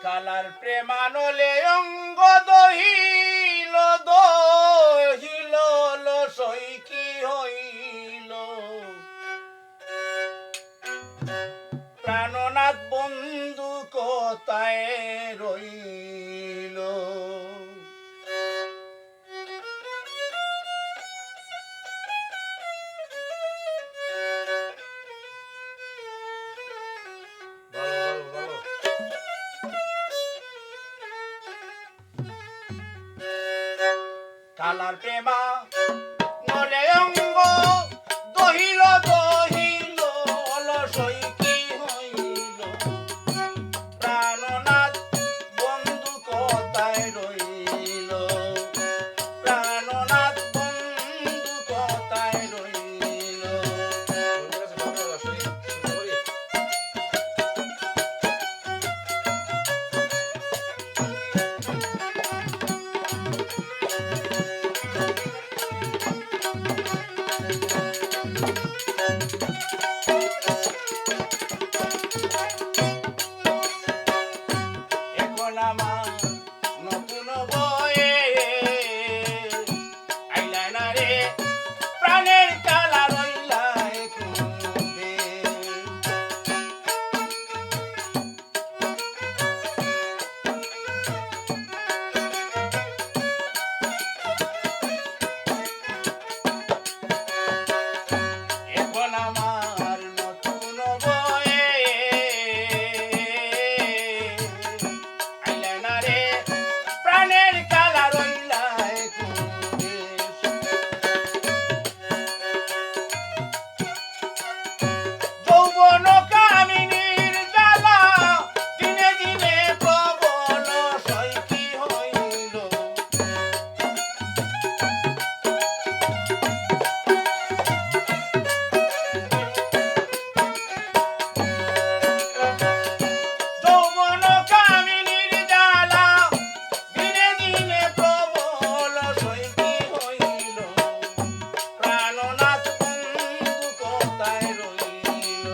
colour প্রেমানলে অঙ্গ দহিল দহিল লসই কি হইল প্রাণনাথ বন্ধু কোথায় রইল কালার প্রেমা নলে অঙ্গ দহিল দহিল অলসই কি হইল প্রাণনাথ বন্ধু কোথায় রইল প্রাণনাথ বন্ধু কোথায় রইল এখন আমার নতুন বয়ে আইলা না রে প্রাণের কালা রইলা কুবে এখন আমার নতুন বয়ে আইলা না রে প্রাণের কালা রইলা কুবে যৌবন কামিনীর জ্বালা দিনে দিনে প্রবল সই কি হইল যৌবন কামিনীর জ্বালা দিনে দিনে প্রবল সই কি হইল প্রাণনাথ বন্ধু কোথায় রইল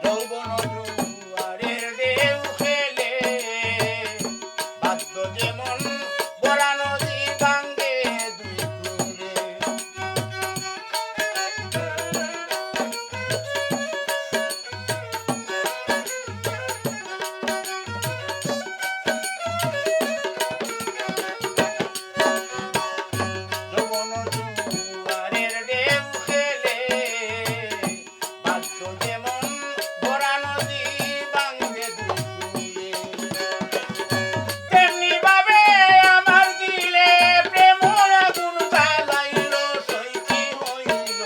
যৌবন জুয়ারের ঢেউ খেলে বাদ্য যেমন বরা নদী ভাঙ্গে দুই কূলে যৌবন জুয়ারের ঢেউ খেলে বাদ্য যেমন বরা নদী ভাঙ্গে দুই কূলে তেমনি ভাবে আমার দিলে প্রেম আগুন জ্বালাইল সই কি হইল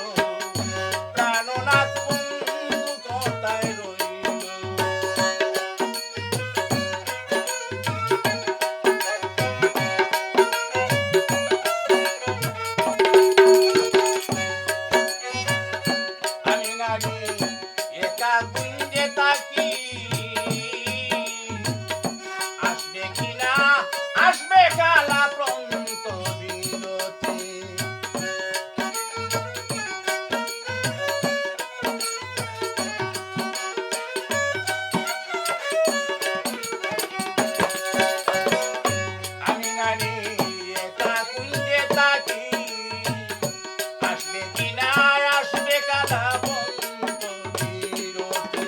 প্রাণনাথ বন্ধু কোথায় রইল আমি নারী একা কুঞ্জে তাকি আসবে কিনা আসবে কালা প্রন্ত বিরতি আমি নারী একা কুঞ্জে তাকি আসবে কিনা আসবে কালা প্রন্ত বিরতি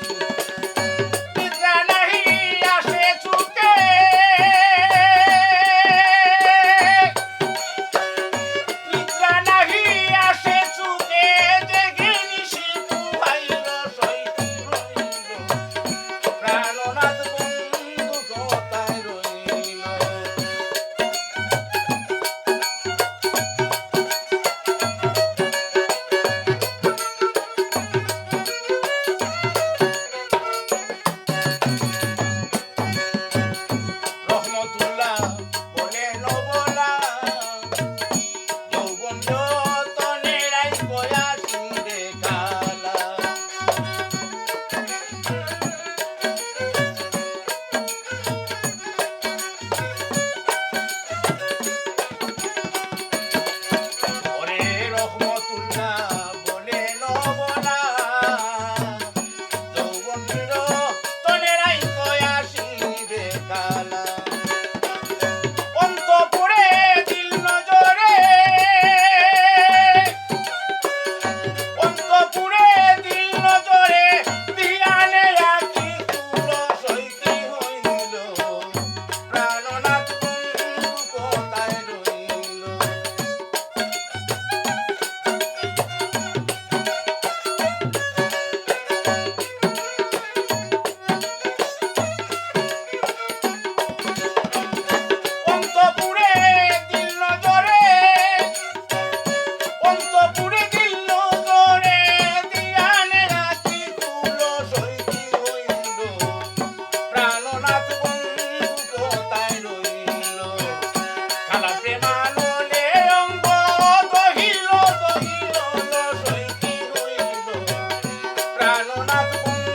গান নাচ